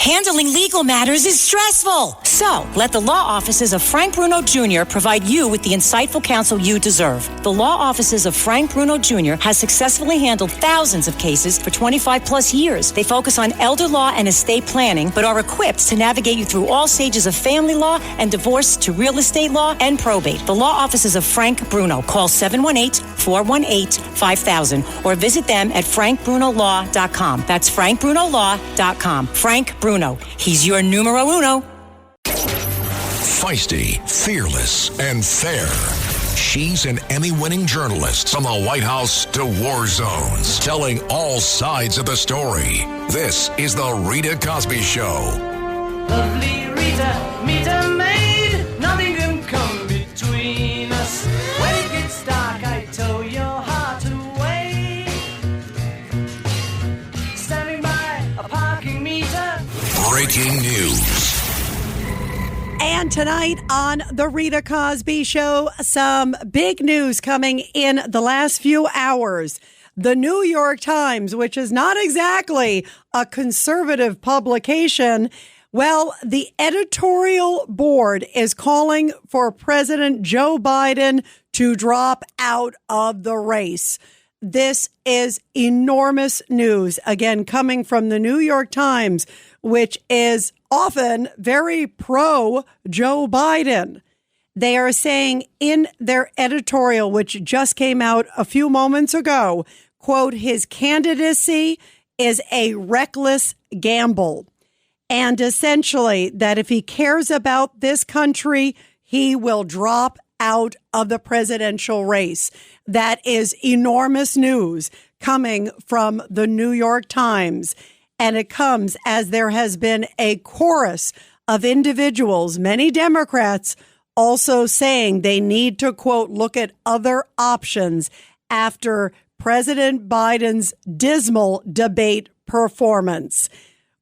Handling legal matters is stressful. So, let the law offices of Frank Bruno Jr. provide you with the insightful counsel you deserve. The law offices of Frank Bruno Jr. has successfully handled thousands of cases for 25 plus years. They focus on elder law and estate planning, but are equipped to navigate you through all stages of family law and divorce to real estate law and probate. The law offices of Frank Bruno. Call 718-418-5000 or visit them at frankbrunolaw.com. That's frankbrunolaw.com. Frank Bruno. He's your numero uno. Feisty, fearless, and fair. She's an Emmy-winning journalist from the White House to war zones, telling all sides of the story. This is the Rita Cosby Show. Lovely Rita, meet a maid. Nothing can come between us. When it gets dark, I tow your heart away. Standing by a parking meter. Breaking news. And tonight on the Rita Cosby Show, some big news coming in the last few hours. The New York Times, which is not exactly a conservative publication, well, the editorial board is calling for President Joe Biden to drop out of the race. This is enormous news, again, coming from the New York Times, which is often very pro Joe Biden. They are saying in their editorial, which just came out a few moments ago, quote, his candidacy is a reckless gamble. And essentially that if he cares about this country, he will drop out of the presidential race. That is enormous news coming from the New York Times. And it comes as there has been a chorus of individuals, many Democrats, also saying they need to, quote, look at other options after President Biden's dismal debate performance.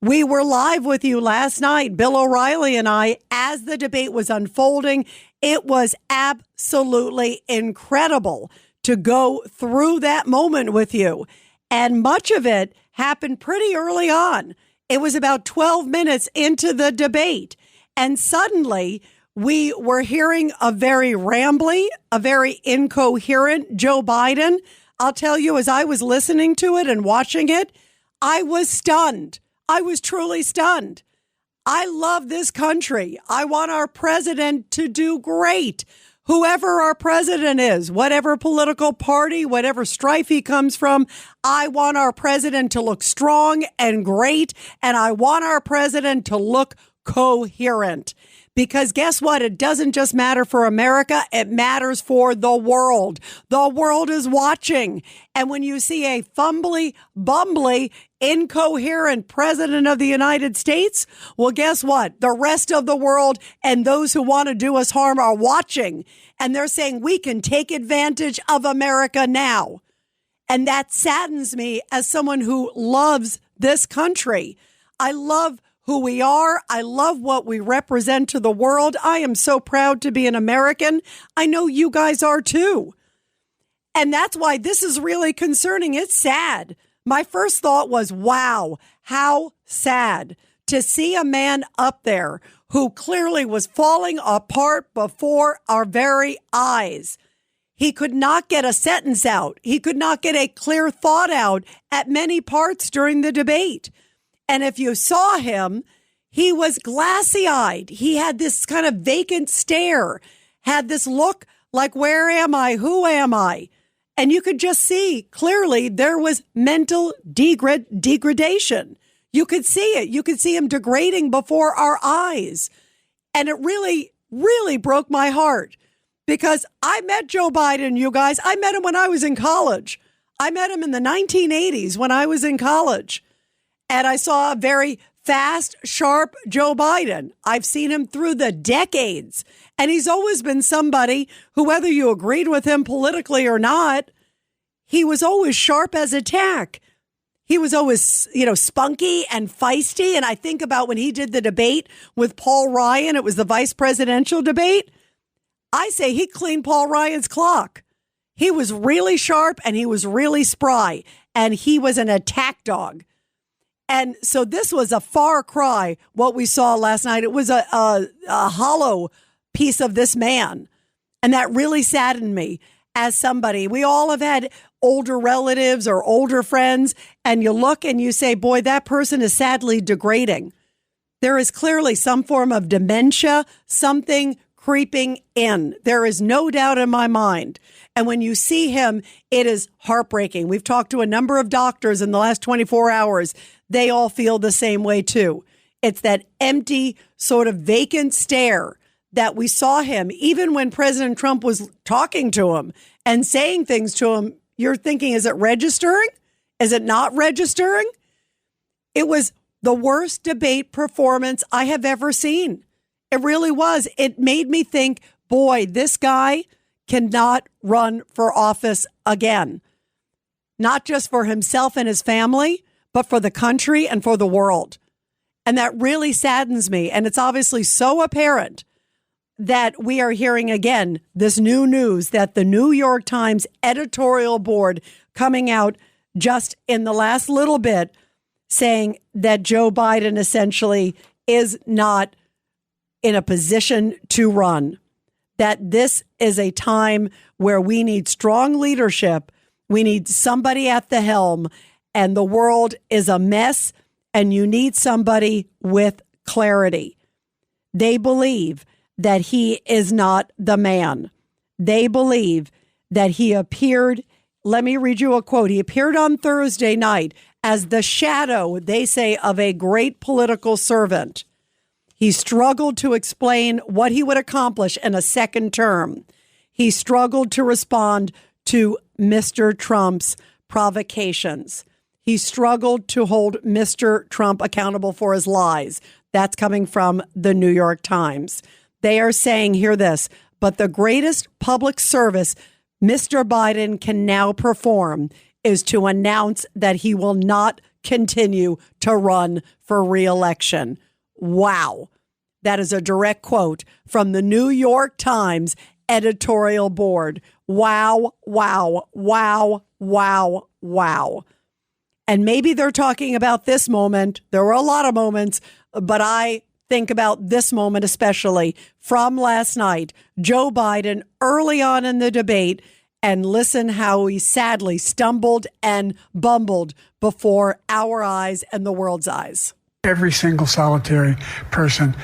We were live with you last night, Bill O'Reilly and I, as the debate was unfolding. It was absolutely incredible to go through that moment with you. And much of it happened pretty early on. It was about 12 minutes into the debate. And suddenly we were hearing a very rambly, a very incoherent Joe Biden. I'll tell you, as I was listening to it and watching it, I was stunned. I was truly stunned. I love this country. I want our president to do great. Whoever our president is, whatever political party, whatever strife he comes from, I want our president to look strong and great, and I want our president to look coherent. Because guess what? It doesn't just matter for America. It matters for the world. The world is watching. And when you see a fumbly, bumbly, incoherent president of the United States, well, guess what? The rest of the world and those who want to do us harm are watching. And they're saying we can take advantage of America now. And that saddens me as someone who loves this country. I love who we are. I love what we represent to the world. I am so proud to be an American. I know you guys are too. And that's why this is really concerning. It's sad. My first thought was, wow, how sad to see a man up there who clearly was falling apart before our very eyes. He could not get a sentence out. He could not get a clear thought out at many parts during the debate. And if you saw him, he was glassy-eyed. He had this kind of vacant stare, had this look like, where am I? Who am I? And you could just see clearly there was mental degradation. You could see it. You could see him degrading before our eyes. And it really, really broke my heart because I met Joe Biden, you guys. I met him when I was in college. I met him in the 1980s when I was in college. And I saw a very fast, sharp Joe Biden. I've seen him through the decades. And he's always been somebody who, whether you agreed with him politically or not, he was always sharp as a tack. He was always, spunky and feisty. And I think about when he did the debate with Paul Ryan, it was the vice presidential debate. I say he cleaned Paul Ryan's clock. He was really sharp and he was really spry. And he was an attack dog. And so this was a far cry, what we saw last night. It was a hollow piece of this man. And that really saddened me as somebody. We all have had older relatives or older friends, and you look and you say, boy, that person is sadly degrading. There is clearly some form of dementia, something creeping in. There is no doubt in my mind. And when you see him, it is heartbreaking. We've talked to a number of doctors in the last 24 hours. They all feel the same way, too. It's that empty, sort of vacant stare that we saw him, even when President Trump was talking to him and saying things to him. You're thinking, is it registering? Is it not registering? It was the worst debate performance I have ever seen. It really was. It made me think, boy, this guy cannot run for office again. Not just for himself and his family, but for the country and for the world. And that really saddens me. And it's obviously so apparent that we are hearing again this new news that the New York Times editorial board coming out just in the last little bit saying that Joe Biden essentially is not in a position to run, that this is a time where we need strong leadership. We need somebody at the helm, and the world is a mess, and you need somebody with clarity. They believe that he is not the man. They believe that he appeared, let me read you a quote. He appeared on Thursday night as the shadow, they say, of a great political servant. He struggled to explain what he would accomplish in a second term. He struggled to respond to Mr. Trump's provocations. He struggled to hold Mr. Trump accountable for his lies. That's coming from the New York Times. They are saying, hear this, but the greatest public service Mr. Biden can now perform is to announce that he will not continue to run for re-election. Wow. That is a direct quote from the New York Times editorial board. Wow, wow, wow, wow, wow. And maybe they're talking about this moment. There were a lot of moments, but I think about this moment especially from last night. Joe Biden early on in the debate, and listen how he sadly stumbled and bumbled before our eyes and the world's eyes. Every single solitary person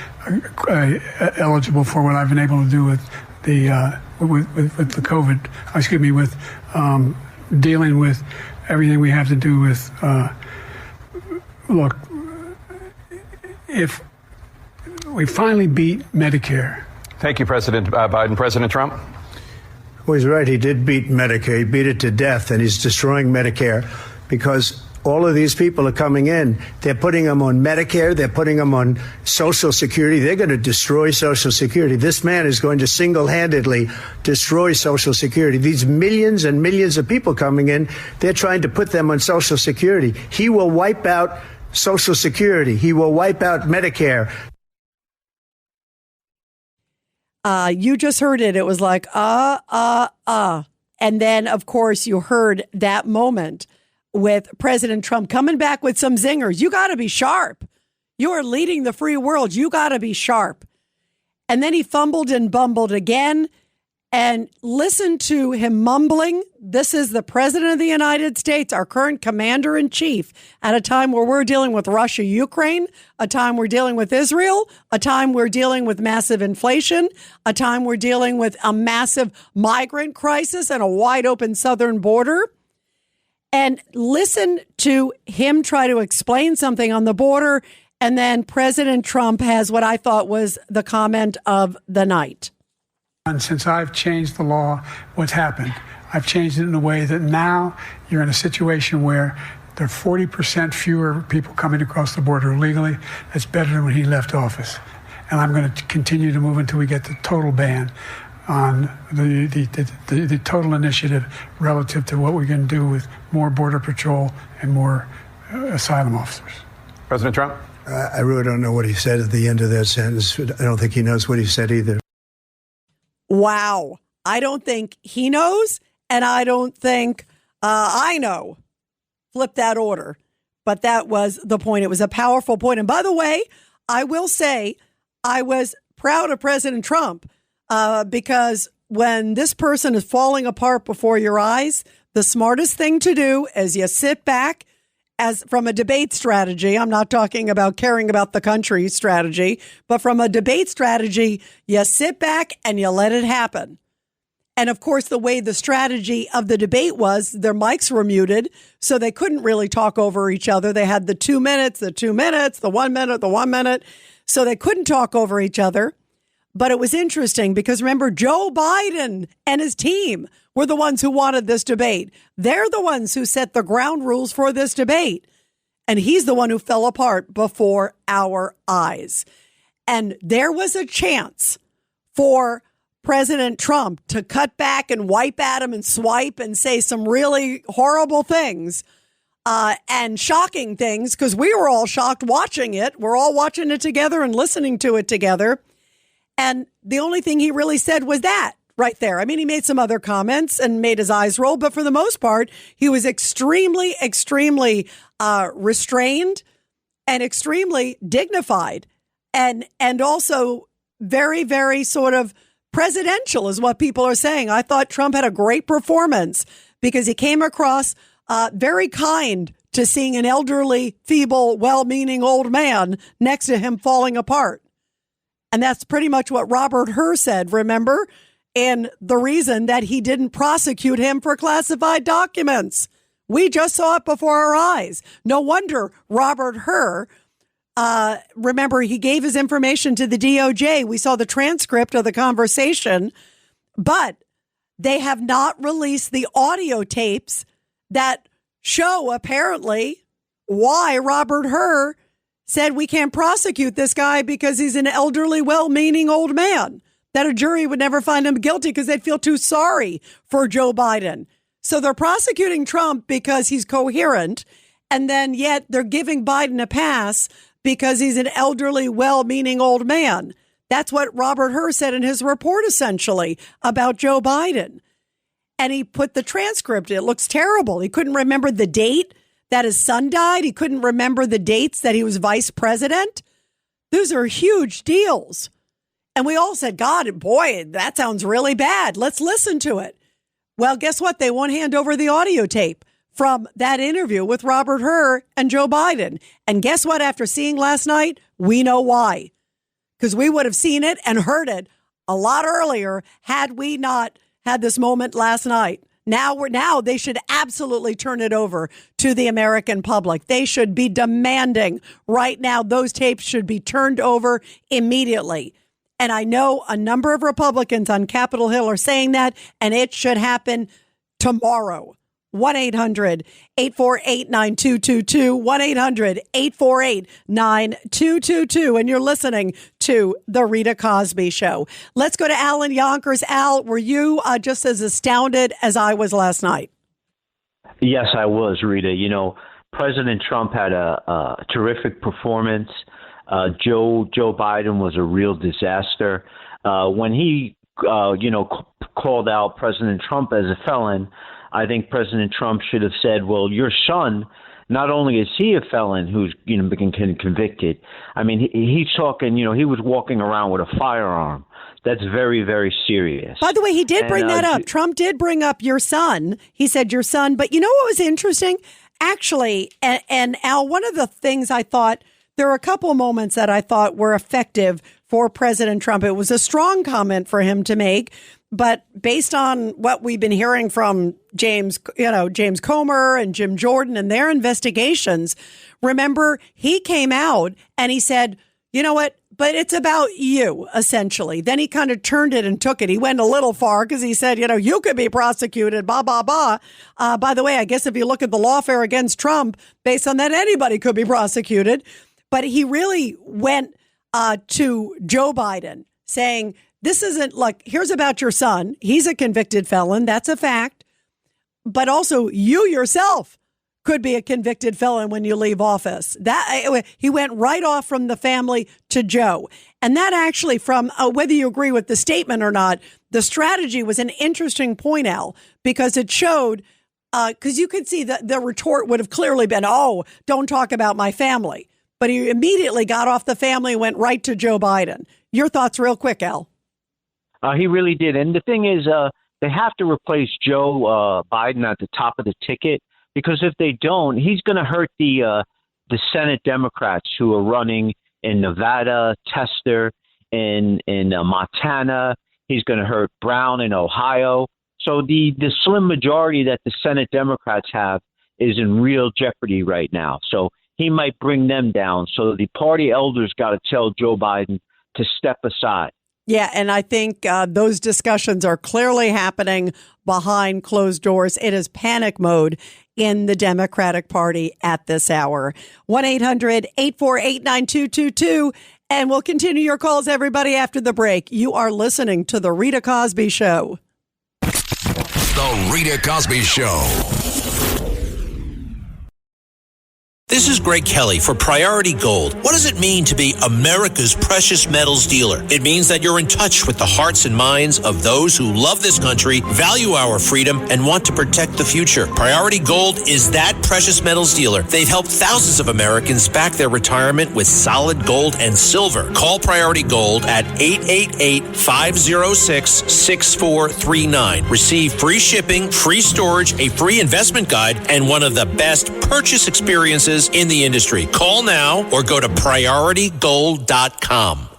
eligible for what I've been able to do with the with the COVID, with dealing with everything we have to do with. Look, if we finally beat Medicare. Thank you, President Biden. President Trump? Well, he's right. He did beat Medicare. He beat it to death, and he's destroying Medicare because all of these people are coming in. They're putting them on Medicare. They're putting them on Social Security. They're going to destroy Social Security. This man is going to single-handedly destroy Social Security. These millions and millions of people coming in, they're trying to put them on Social Security. He will wipe out Social Security. He will wipe out Medicare. You just heard it. It was like, And then, of course, you heard that moment with President Trump coming back with some zingers. You got to be sharp. You are leading the free world. You got to be sharp. And then he fumbled and bumbled again. And listen to him mumbling. This is the president of the United States, our current commander in chief, at a time where we're dealing with Russia, Ukraine, a time we're dealing with Israel, a time we're dealing with massive inflation, a time we're dealing with a massive migrant crisis and a wide open southern border. And listen to him try to explain something on the border. And then President Trump has what I thought was the comment of the night. And since I've changed the law, what's happened? I've changed it in a way that now you're in a situation where there are 40% fewer people coming across the border illegally. That's better than when he left office. And I'm going to continue to move until we get the total ban on the total initiative relative to what we're going to do with more Border Patrol and more asylum officers. President Trump? I really don't know what he said at the end of that sentence. I don't think he knows what he said either. Wow. I don't think he knows, and I don't think I know. Flip that order. But that was the point. It was a powerful point. And by the way, I will say I was proud of President Trump because when this person is falling apart before your eyes, the smartest thing to do is you sit back as from a debate strategy. I'm not talking about caring about the country strategy, but from a debate strategy, you sit back and you let it happen. And of course, the way the strategy of the debate was, their mics were muted, so they couldn't really talk over each other. They had the 2 minutes, the 2 minutes, the 1 minute, the 1 minute. So they couldn't talk over each other. But it was interesting because remember, Joe Biden and his team were the ones who wanted this debate. They're the ones who set the ground rules for this debate. And he's the one who fell apart before our eyes. And there was a chance for President Trump to cut back and wipe at him and swipe and say some really horrible things and shocking things, because we were all shocked watching it. We're all watching it together and listening to it together. And the only thing he really said was that right there. I mean, he made some other comments and made his eyes roll, but for the most part, he was extremely, extremely restrained and extremely dignified and also very, very sort of presidential is what people are saying. I thought Trump had a great performance because he came across very kind to seeing an elderly, feeble, well-meaning old man next to him falling apart. And that's pretty much what Robert Hur said, remember? And the reason that he didn't prosecute him for classified documents. We just saw it before our eyes. No wonder Robert Hur, remember, he gave his information to the DOJ. We saw the transcript of the conversation, but they have not released the audio tapes that show apparently why Robert Hur said we can't prosecute this guy because he's an elderly, well-meaning old man, that a jury would never find him guilty because they'd feel too sorry for Joe Biden. So they're prosecuting Trump because he's coherent, and then yet they're giving Biden a pass because he's an elderly, well-meaning old man. That's what Robert Hur said in his report, essentially, about Joe Biden. And he put the transcript. It looks terrible. He couldn't remember the date that his son died. He couldn't remember the dates that he was vice president. Those are huge deals. And we all said, God, boy, that sounds really bad. Let's listen to it. Well, guess what? They won't hand over the audio tape from that interview with Robert Hur and Joe Biden. And guess what? After seeing last night, we know why. Because we would have seen it and heard it a lot earlier had we not had this moment last night. Now they should absolutely turn it over to the American public. They should be demanding right now those tapes should be turned over immediately. And I know a number of Republicans on Capitol Hill are saying that, and it should happen tomorrow. 1-800-848-9222, 1-800-848-9222. And you're listening to The Rita Cosby Show. Let's go to Al in Yonkers. Al, were you just as astounded as I was last night? Yes, I was, Rita. You know, President Trump had a terrific performance. Joe Biden was a real disaster. When he, called out President Trump as a felon, I think President Trump should have said, well, your son, not only is he a felon who's, been convicted, I mean, he's talking, he was walking around with a firearm. That's very, very serious. By the way, he did bring that up. Trump did bring up your son. He said your son. But you know what was interesting? Actually, and Al, one of the things I thought, there are a couple of moments that I thought were effective for President Trump. It was a strong comment for him to make. But based on what we've been hearing from James Comer and Jim Jordan and their investigations, remember, he came out and he said, you know what, but it's about you, essentially. Then he kind of turned it and took it. He went a little far because he said, you could be prosecuted, blah, blah, blah. By the way, I guess if you look at the lawfare against Trump, based on that, anybody could be prosecuted. But he really went to Joe Biden saying, this isn't like, here's about your son. He's a convicted felon. That's a fact. But also you yourself could be a convicted felon when you leave office. That he went right off from the family to Joe. And that actually, from whether you agree with the statement or not, the strategy was an interesting point, Al, because it showed because you could see that the retort would have clearly been, oh, don't talk about my family. But he immediately got off the family and went right to Joe Biden. Your thoughts real quick, Al. He really did. And the thing is, they have to replace Joe Biden at the top of the ticket, because if they don't, he's going to hurt the Senate Democrats who are running in Nevada, Tester, in Montana. He's going to hurt Brown in Ohio. So the slim majority that the Senate Democrats have is in real jeopardy right now. So he might bring them down. So the party elders got to tell Joe Biden to step aside. Yeah, and I think those discussions are clearly happening behind closed doors. It is panic mode in the Democratic Party at this hour. 1-800-848-9222. And we'll continue your calls, everybody, after the break. You are listening to The Rita Cosby Show. The Rita Cosby Show. This is Greg Kelly for Priority Gold. What does it mean to be America's precious metals dealer? It means that you're in touch with the hearts and minds of those who love this country, value our freedom, and want to protect the future. Priority Gold is that precious metals dealer. They've helped thousands of Americans back their retirement with solid gold and silver. Call Priority Gold at 888-506-6439. Receive free shipping, free storage, a free investment guide, and one of the best purchase experiences in the industry. Call now or go to PriorityGold.com.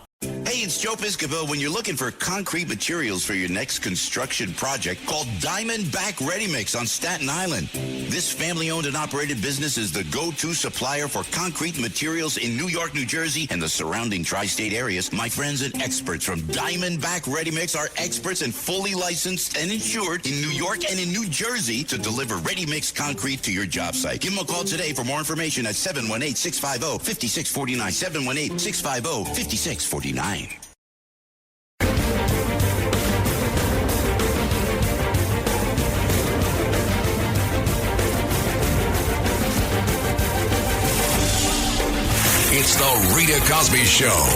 Hey, it's Joe Piscopo. When you're looking for concrete materials for your next construction project, call Diamondback Ready Mix on Staten Island. This family-owned and operated business is the go-to supplier for concrete materials in New York, New Jersey, and the surrounding tri-state areas. My friends and experts from Diamondback Ready Mix are experts and fully licensed and insured in New York and in New Jersey to deliver ready-mix concrete to your job site. Give them a call today for more information at 718-650-5649, 718-650-5649. It's the Rita Cosby Show.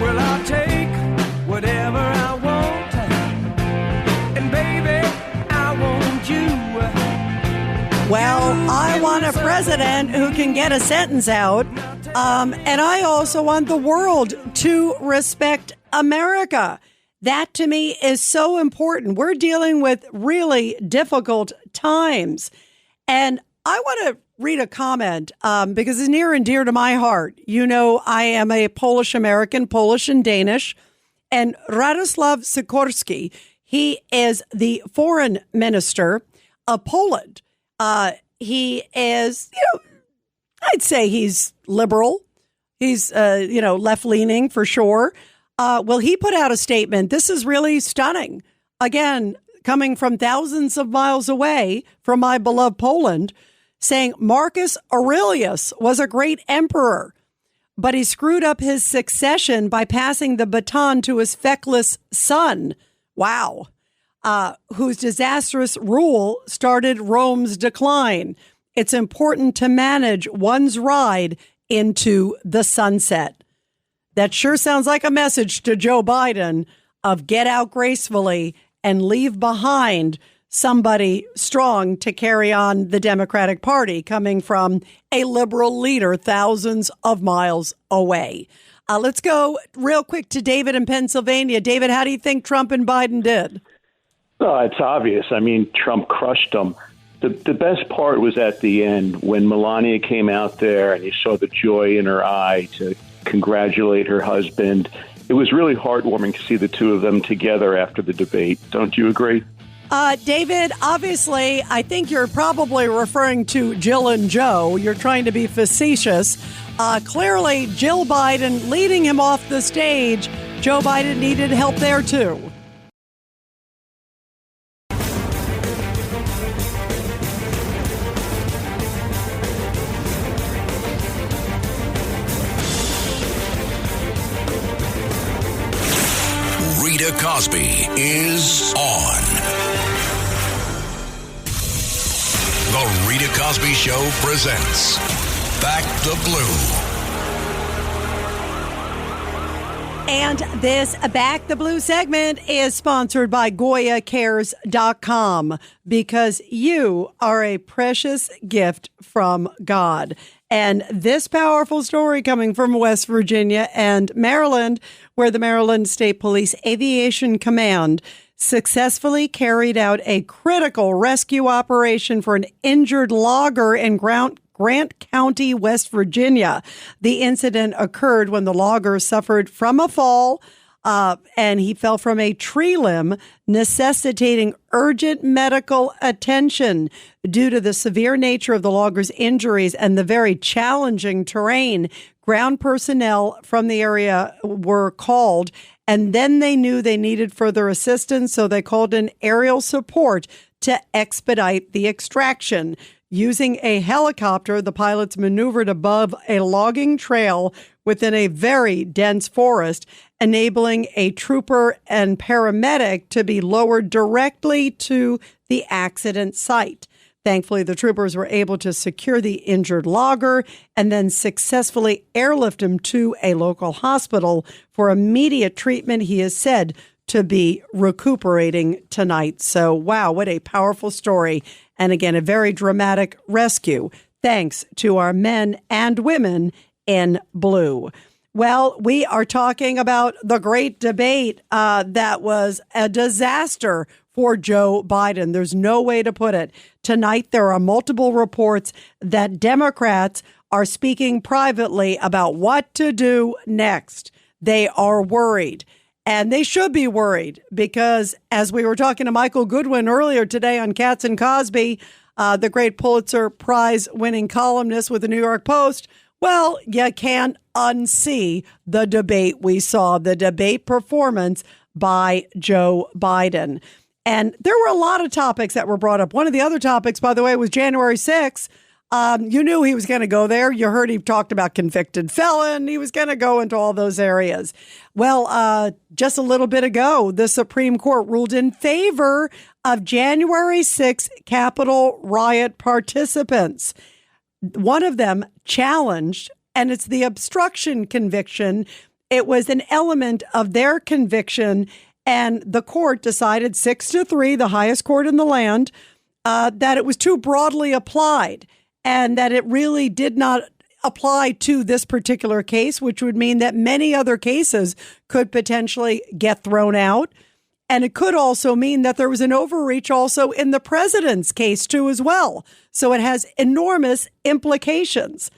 Well, I'll take whatever I want, and baby, I want you. Well, I want a president who can get a sentence out. And I also want the world to respect America. That to me is so important. We're dealing with really difficult times. And I want to read a comment because it's near and dear to my heart. You know, I am a Polish American, Polish and Danish. And Radoslaw Sikorski, he is the foreign minister of Poland. He is, I'd say he's liberal. He's, left-leaning for sure. Well, he put out a statement. This is really stunning. Again, coming from thousands of miles away from my beloved Poland, saying Marcus Aurelius was a great emperor, but he screwed up his succession by passing the baton to his feckless son. Wow. Whose disastrous rule started Rome's decline. It's important to manage one's ride into the sunset. That sure sounds like a message to Joe Biden of get out gracefully and leave behind somebody strong to carry on the Democratic Party coming from a liberal leader thousands of miles away. Let's go real quick to David in Pennsylvania. David, how do you think Trump and Biden did? Oh, it's obvious. I mean, Trump crushed them. The best part was at the end when Melania came out there and you saw the joy in her eye to congratulate her husband. It was really heartwarming to see the two of them together after the debate. Don't you agree? David, obviously, I think you're probably referring to Jill and Joe. You're trying to be facetious. Clearly, Jill Biden leading him off the stage. Joe Biden needed help there, too. Rita Cosby is on. Cosby Show presents Back the Blue. And this Back the Blue segment is sponsored by GoyaCares.com, because you are a precious gift from God. And this powerful story coming from West Virginia and Maryland, where the Maryland State Police Aviation Command successfully carried out a critical rescue operation for an injured logger in Grant County, West Virginia. The incident occurred when the logger suffered from a fall, and he fell from a tree limb, necessitating urgent medical attention. Due to the severe nature of the logger's injuries and the very challenging terrain, ground personnel from the area were called, and then they knew they needed further assistance, so they called in aerial support to expedite the extraction. Using a helicopter, the pilots maneuvered above a logging trail within a very dense forest, enabling a trooper and paramedic to be lowered directly to the accident site. Thankfully, the troopers were able to secure the injured logger and then successfully airlift him to a local hospital for immediate treatment. He is said to be recuperating tonight. So, wow, what a powerful story. And again, a very dramatic rescue, thanks to our men and women in blue. Well, we are talking about the great debate that was a disaster for Joe Biden. There's no way to put it. Tonight, there are multiple reports that Democrats are speaking privately about what to do next. They are worried. And they should be worried, because as we were talking to Michael Goodwin earlier today on Katz and Cosby, the great Pulitzer Prize winning columnist with the New York Post, well, you can't unsee the debate we saw, the debate performance by Joe Biden. And there were a lot of topics that were brought up. One of the other topics, by the way, was January 6th. You knew he was going to go there. You heard he talked about convicted felon. He was going to go into all those areas. Well, just a little bit ago, the Supreme Court ruled in favor of January 6th Capitol riot participants. One of them challenged, and it's the obstruction conviction. It was an element of their conviction, and the court decided 6-3, the highest court in the land, that it was too broadly applied, and that it really did not apply to this particular case, which would mean that many other cases could potentially get thrown out. And it could also mean that there was an overreach also in the president's case, too, as well. So it has enormous implications.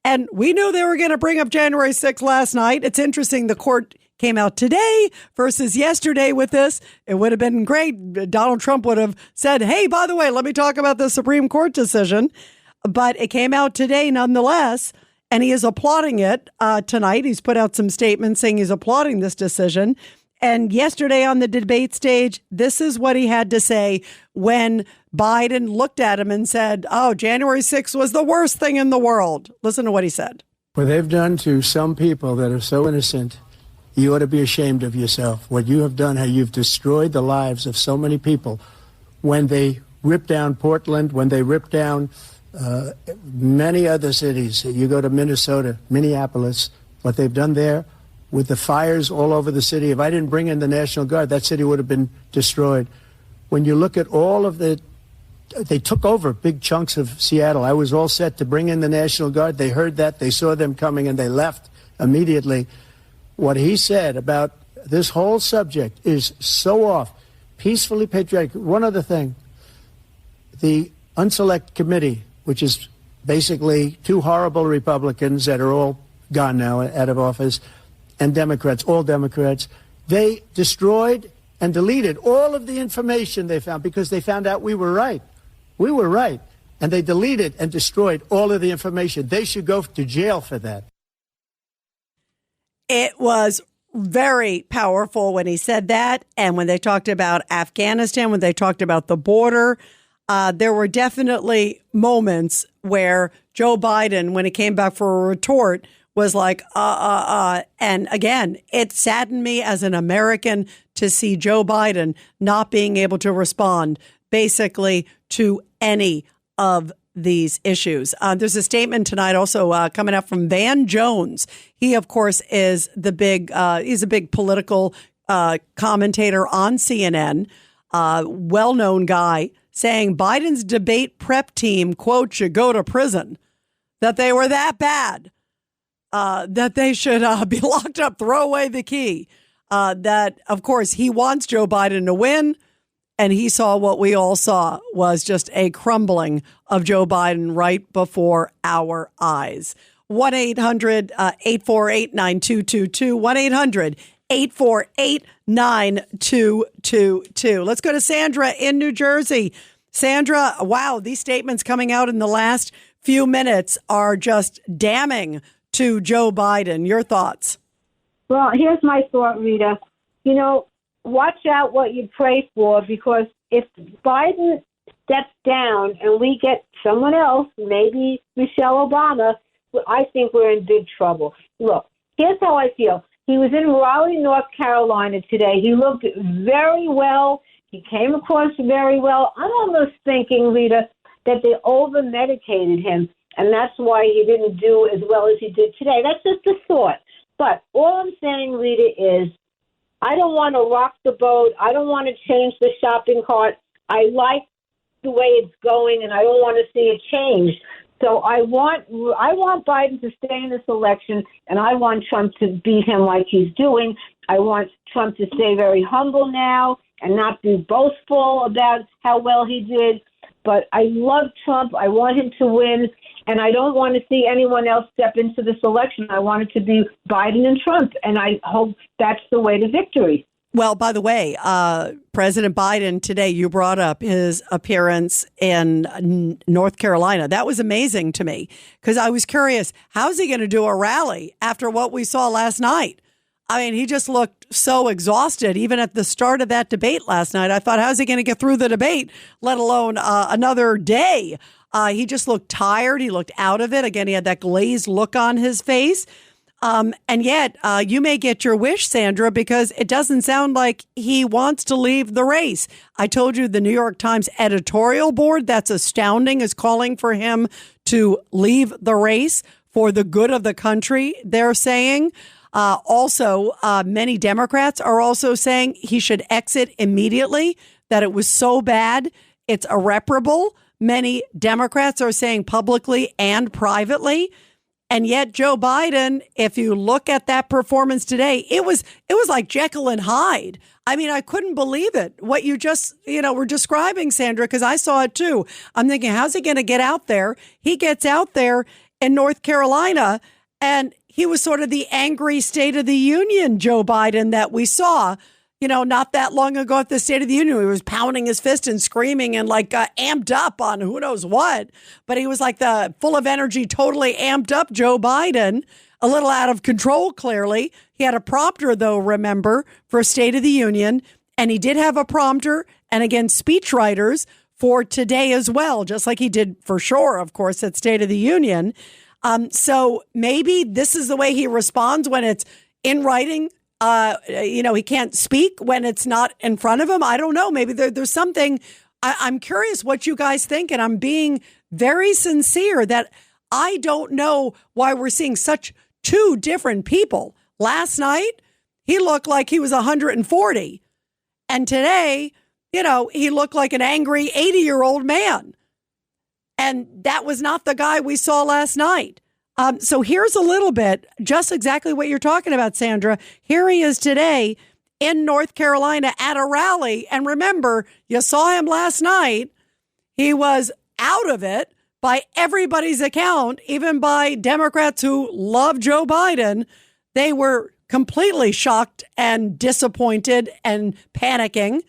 And we knew they were going to bring up January 6th last night. It's interesting. The court came out today versus yesterday with this. It would have been great. Donald Trump would have said, hey, by the way, let me talk about the Supreme Court decision. But it came out today nonetheless, and he is applauding it tonight. He's put out some statements saying he's applauding this decision. And yesterday on the debate stage, this is what he had to say when Biden looked at him and said, oh, January 6th was the worst thing in the world. Listen to what he said. What they've done to some people that are so innocent, you ought to be ashamed of yourself. What you have done, how you've destroyed the lives of so many people. When they ripped down Portland, when they ripped down many other cities. You go to Minnesota, Minneapolis, what they've done there with the fires all over the city. If I didn't bring in the National Guard, that city would have been destroyed. When you look at all of they took over big chunks of Seattle. I was all set to bring in the National Guard. They heard that, they saw them coming, and they left immediately. What he said about this whole subject is so off. Peacefully patriotic. One other thing, the Unselect Committee, which is basically two horrible Republicans that are all gone now out of office, and Democrats, all Democrats, they destroyed and deleted all of the information they found because they found out we were right. We were right. And they deleted and destroyed all of the information. They should go to jail for that. It was very powerful when he said that. And when they talked about Afghanistan, when they talked about the border, there were definitely moments where Joe Biden, when he came back for a retort, was like, And again, it saddened me as an American to see Joe Biden not being able to respond basically to any of these issues. There's a statement tonight also coming out from Van Jones. He, of course, is he's a big political commentator on CNN, well-known guy, saying Biden's debate prep team, quote, should go to prison, that they were that bad, that they should be locked up, throw away the key. That, of course, he wants Joe Biden to win. And he saw what we all saw was just a crumbling of Joe Biden right before our eyes. 1-800-848-9222. 1-800-848-9222. Let's go to Sandra in New Jersey. Sandra, wow, these statements coming out in the last few minutes are just damning to Joe Biden. Your thoughts? Well, here's my thought, Rita. You know, watch out what you pray for, because if Biden steps down and we get someone else, maybe Michelle Obama, I think we're in big trouble. Look, here's how I feel. He was in Raleigh, North Carolina today. He looked very well. He came across very well. I'm almost thinking, Rita, that they over-medicated him, and that's why he didn't do as well as he did today. That's just a thought. But all I'm saying, Rita, is I don't want to rock the boat. I don't want to change the shopping cart. I like the way it's going, and I don't want to see it change. So I want Biden to stay in this election, and I want Trump to beat him like he's doing. I want Trump to stay very humble now and not be boastful about how well he did. But I love Trump. I want him to win, and I don't want to see anyone else step into this election. I want it to be Biden and Trump, and I hope that's the way to victory. Well, by the way, President Biden today, you brought up his appearance in North Carolina. That was amazing to me because I was curious, how's he going to do a rally after what we saw last night? I mean, he just looked so exhausted, even at the start of that debate last night. I thought, how's he going to get through the debate, let alone another day? He just looked tired. He looked out of it. Again, he had that glazed look on his face. And yet you may get your wish, Sandra, because it doesn't sound like he wants to leave the race. I told you the New York Times editorial board, that's astounding, is calling for him to leave the race for the good of the country, they're saying. Also, many Democrats are also saying he should exit immediately, that it was so bad, it's irreparable. Many Democrats are saying publicly and privately. And yet Joe Biden, if you look at that performance today, it was like Jekyll and Hyde. I mean, I couldn't believe it. What you just, were describing, Sandra, because I saw it too. I'm thinking, how's he going to get out there? He gets out there in North Carolina, and he was sort of the angry State of the Union Joe Biden that we saw, not that long ago at the State of the Union. He was pounding his fist and screaming and amped up on who knows what. But he was like the full of energy, totally amped up Joe Biden, a little out of control, clearly. He had a prompter, though, remember, for State of the Union. And he did have a prompter and, again, speechwriters for today as well, just like he did for sure, of course, at State of the Union. So maybe this is the way he responds when it's in writing. He can't speak when it's not in front of him. I don't know. Maybe there's something. I'm curious what you guys think. And I'm being very sincere that I don't know why we're seeing such two different people. Last night, he looked like he was 140. And today, he looked like an angry 80-year-old man. And that was not the guy we saw last night. So here's a little bit, just exactly what you're talking about, Sandra. Here he is today in North Carolina at a rally. And remember, you saw him last night. He was out of it by everybody's account, even by Democrats who love Joe Biden. They were completely shocked and disappointed and panicking.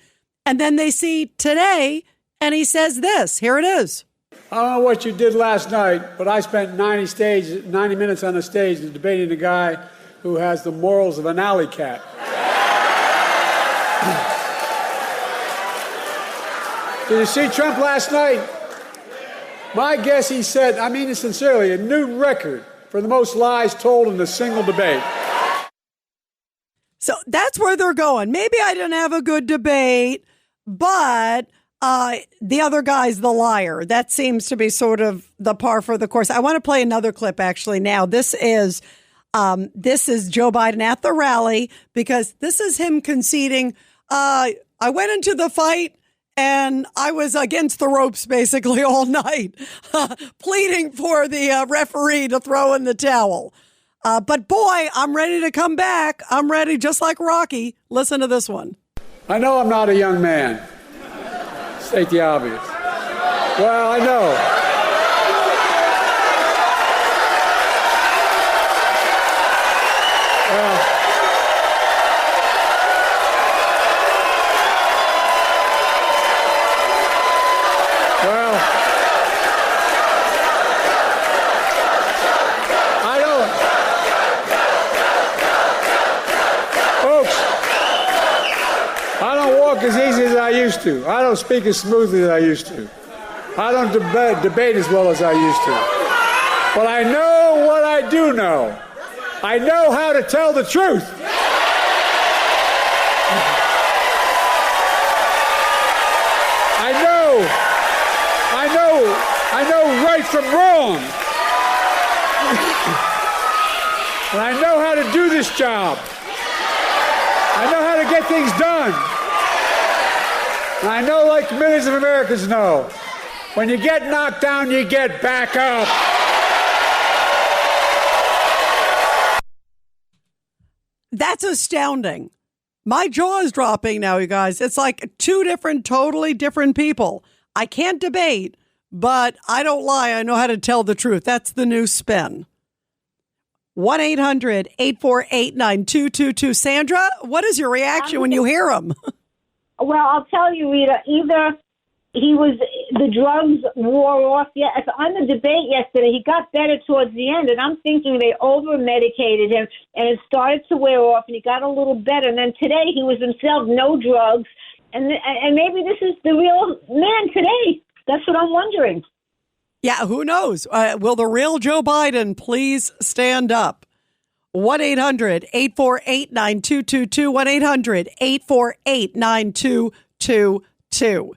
And then they see today, and he says this. Here it is. I don't know what you did last night, but I spent 90 minutes on the stage debating a guy who has the morals of an alley cat. Did you see Trump last night? My guess, he said, I mean it sincerely, a new record for the most lies told in a single debate. So that's where they're going. Maybe I didn't have a good debate, but the other guy's the liar. That seems to be sort of the par for the course. I want to play another clip actually now. This is Joe Biden at the rally, because this is him conceding. I went into the fight and I was against the ropes basically all night, pleading for the referee to throw in the towel. But boy, I'm ready to come back. I'm ready, just like Rocky. Listen to this one. I know I'm not a young man. State the obvious. Well, I know. As easy as I used to. I don't speak as smoothly as I used to. I don't debate as well as I used to. But I know what I do know. I know how to tell the truth. I know right from wrong. And I know how to do this job. I know how to get things done. And I know, like millions of Americans know, when you get knocked down, you get back up. That's astounding. My jaw is dropping now, you guys. It's like two totally different people. I can't debate, but I don't lie. I know how to tell the truth. That's the new spin. 1-800-848-9222. Sandra, what is your reaction when you hear him? Well, I'll tell you, Rita, either the drugs wore off. Yeah, on the debate yesterday, he got better towards the end, and I'm thinking they over-medicated him, and it started to wear off, and he got a little better. And then today, he was himself, no drugs, and maybe this is the real man today. That's what I'm wondering. Yeah, who knows? Will the real Joe Biden please stand up? 1-800-848-9222. 1-800-848-9222.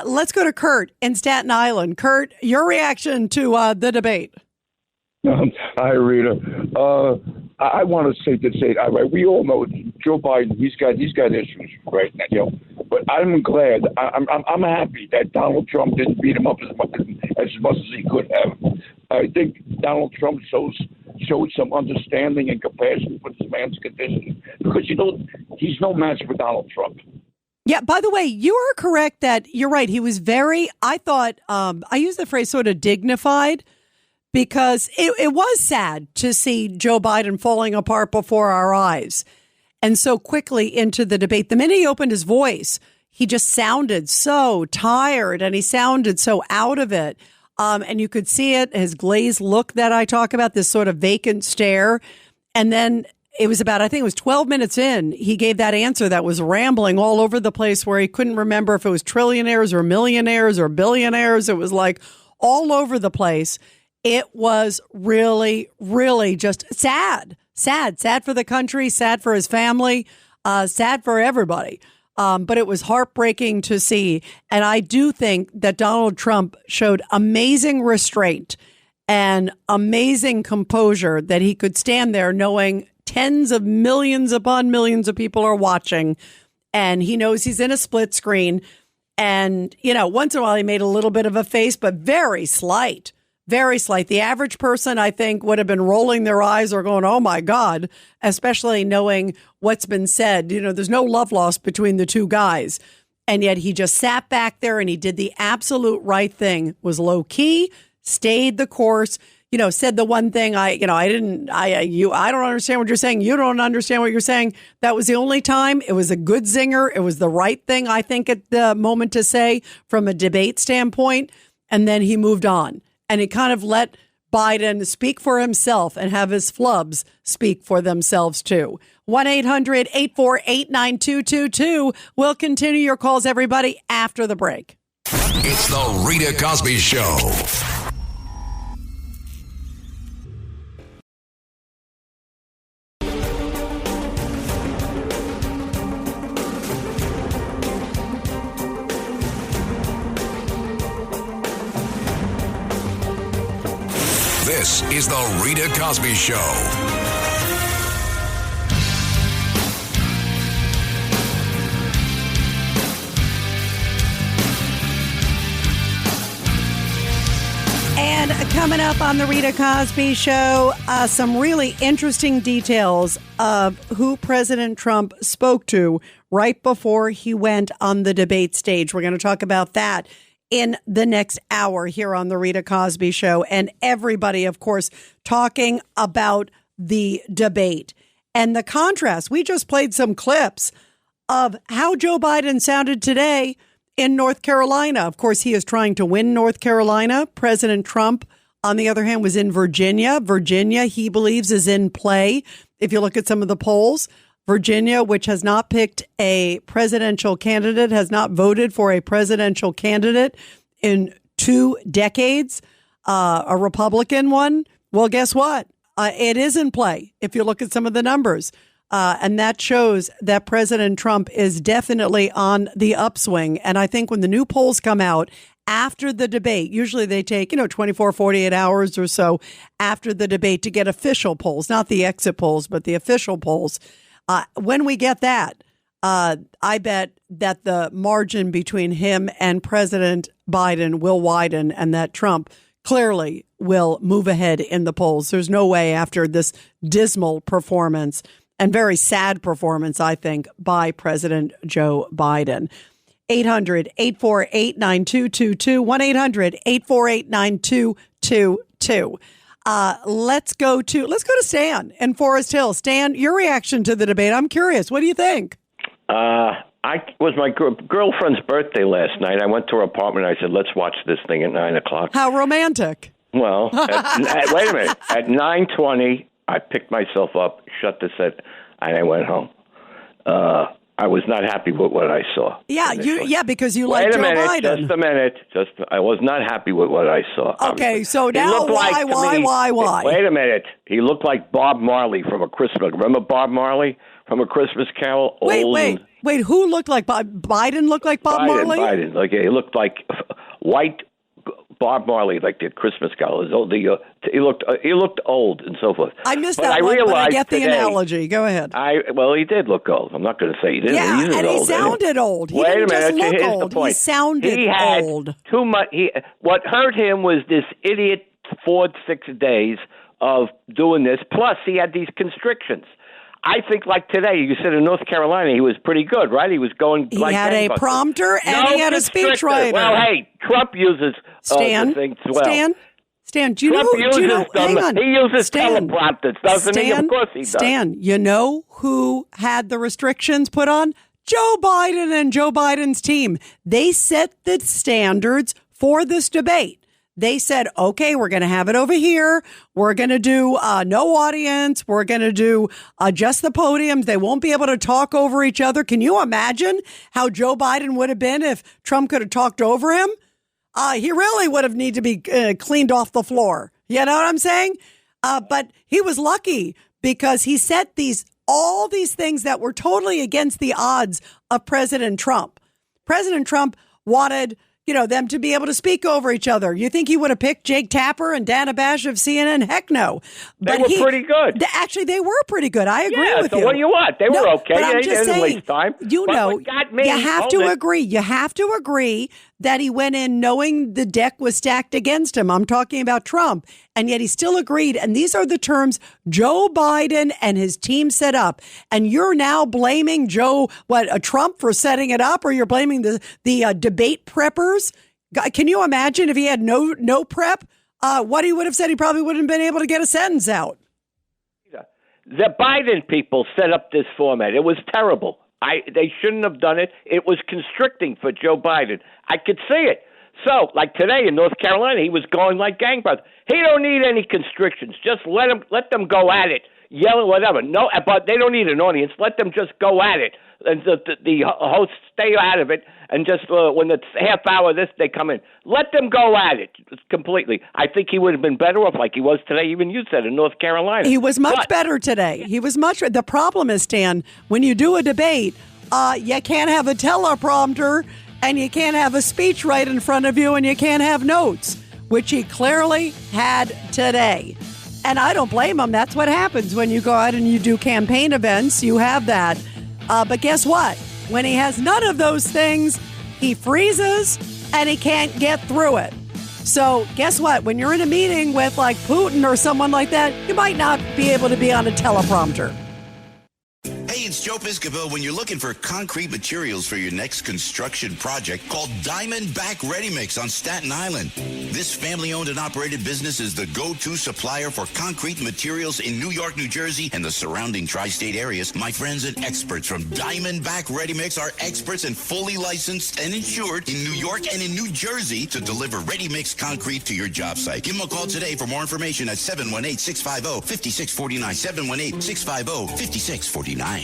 Let's go to Kurt in Staten Island. Kurt, your reaction to the debate. Hi, Rita. I want to say we all know Joe Biden. He's got issues right now, But I'm glad. I'm happy that Donald Trump didn't beat him up as much as he could have. I think Donald Trump showed some understanding and compassion for this man's condition, because he's no match for Donald Trump. Yeah, by the way, you are correct that you're right. He was I thought, I use the phrase sort of dignified, because it was sad to see Joe Biden falling apart before our eyes and so quickly into the debate. The minute he opened his voice, he just sounded so tired and he sounded so out of it. And you could see it, his glazed look that I talk about, this sort of vacant stare. And then it was I think it was 12 minutes in, he gave that answer that was rambling all over the place, where he couldn't remember if it was trillionaires or millionaires or billionaires. It was like all over the place. It was really, really just sad for the country, sad for his family, sad for everybody. But it was heartbreaking to see. And I do think that Donald Trump showed amazing restraint and amazing composure, that he could stand there knowing tens of millions upon millions of people are watching. And he knows he's in a split screen. And, once in a while he made a little bit of a face, but very slight. Very slight. The average person, I think, would have been rolling their eyes or going, oh, my God, especially knowing what's been said. There's no love lost between the two guys. And yet he just sat back there and he did the absolute right thing, was low key, stayed the course, said the one thing I don't understand what you're saying. You don't understand what you're saying. That was the only time. It was a good zinger. It was the right thing, I think, at the moment to say from a debate standpoint. And then he moved on. And he kind of let Biden speak for himself and have his flubs speak for themselves, too. 1-800-848-9222. We'll continue your calls, everybody, after the break. It's the Rita Cosby Show. This is the Rita Cosby Show. And coming up on the Rita Cosby Show, some really interesting details of who President Trump spoke to right before he went on the debate stage. We're going to talk about that in the next hour here on the Rita Cosby Show. And everybody, of course, talking about the debate and the contrast. We just played some clips of how Joe Biden sounded today in North Carolina. Of course, he is trying to win North Carolina. President Trump, on the other hand, was in Virginia. Virginia, he believes, is in play. If you look at some of the polls, Virginia, which has not picked a presidential candidate, has not voted for a presidential candidate in 2 decades, a Republican one. Well, guess what? It is in play if you look at some of the numbers. And that shows that President Trump is definitely on the upswing. And I think when the new polls come out after the debate, usually they take, 24, 48 hours or so after the debate to get official polls, not the exit polls, but the official polls. When we get that, I bet that the margin between him and President Biden will widen and that Trump clearly will move ahead in the polls. There's no way after this dismal performance and very sad performance, I think, by President Joe Biden. 800-848-9222, 1-800-848-9222. Let's go to Stan in Forest Hill. Stan, your reaction to the debate. I'm curious. What do you think? It was my girlfriend's birthday last night. I went to her apartment. I said, let's watch this thing at 9 o'clock. How romantic. Well, wait a minute. At 9:20, I picked myself up, shut the set, and I went home. I was not happy with what I saw. Yeah, because you like Joe Biden. Just a minute. I was not happy with what I saw. Okay, so now why? Wait a minute. He looked like Bob Marley from A Christmas. Remember Bob Marley from A Christmas Carol? Wait. Who looked like Bob? Biden looked like Bob Marley? Biden. He looked like white Bob Marley, like the Christmas Carol. He looked old and so forth. I missed that one, but I get the analogy. Go ahead. He did look old. I'm not going to say he didn't. Yeah, and he sounded old. He didn't just look old. He sounded old. Too much. What hurt him was this idiot 6 days of doing this. Plus, he had these constrictions. I think like today, you said in North Carolina, he was pretty good, right? He was going He had a prompter and he had a speechwriter. Well, hey, Trump uses Stan, the things well. Stan, do you know? Hang on. He uses teleprompters, doesn't he? Of course he does. Stan, you know who had the restrictions put on? Joe Biden and Joe Biden's team. They set the standards for this debate. They said, okay, we're going to have it over here. We're going to do no audience. We're going to do just the podiums. They won't be able to talk over each other. Can you imagine how Joe Biden would have been if Trump could have talked over him? He really would have needed to be cleaned off the floor. You know what I'm saying? But he was lucky because he set all these things that were totally against the odds of President Trump. President Trump wanted them to be able to speak over each other. You think he would have picked Jake Tapper and Dana Bash of CNN? Heck no. They were pretty good. Actually, they were pretty good. I agree with you. What do you want? They were okay. But I'm just didn't saying, waste time. You have to agree. You have to agree that he went in knowing the deck was stacked against him. I'm talking about Trump. And yet he still agreed. And these are the terms Joe Biden and his team set up. And you're now blaming Trump for setting it up, or you're blaming the debate preppers? Can you imagine if he had no prep, what he would have said? He probably wouldn't have been able to get a sentence out. The Biden people set up this format. It was terrible. They shouldn't have done it. It was constricting for Joe Biden. I could see it. So, like today in North Carolina, he was going like gangbusters. He don't need any constrictions. Just let them go at it, yell or whatever. No, but they don't need an audience. Let them just go at it. And the hosts stay out of it. And just when it's half hour, they come in. Let them go at it completely. I think he would have been better off like he was today. Even you said in North Carolina. He was much better today. The problem is, Stan, when you do a debate, you can't have a teleprompter and you can't have a speech right in front of you and you can't have notes. which he clearly had today. And I don't blame him. That's what happens when you go out and you do campaign events. You have that. But guess what? When he has none of those things, he freezes and he can't get through it. So guess what? When you're in a meeting with like Putin or someone like that, you might not be able to be on a teleprompter. Hey, it's Joe Piscopo. When you're looking for concrete materials for your next construction project, call Diamondback Ready Mix on Staten Island. This family-owned and operated business is the go-to supplier for concrete materials in New York, New Jersey, and the surrounding tri-state areas. My friends and experts from Diamondback Ready Mix are experts and fully licensed and insured in New York and in New Jersey to deliver ready-mix concrete to your job site. Give them a call today for more information at 718-650-5649, 718-650-5649.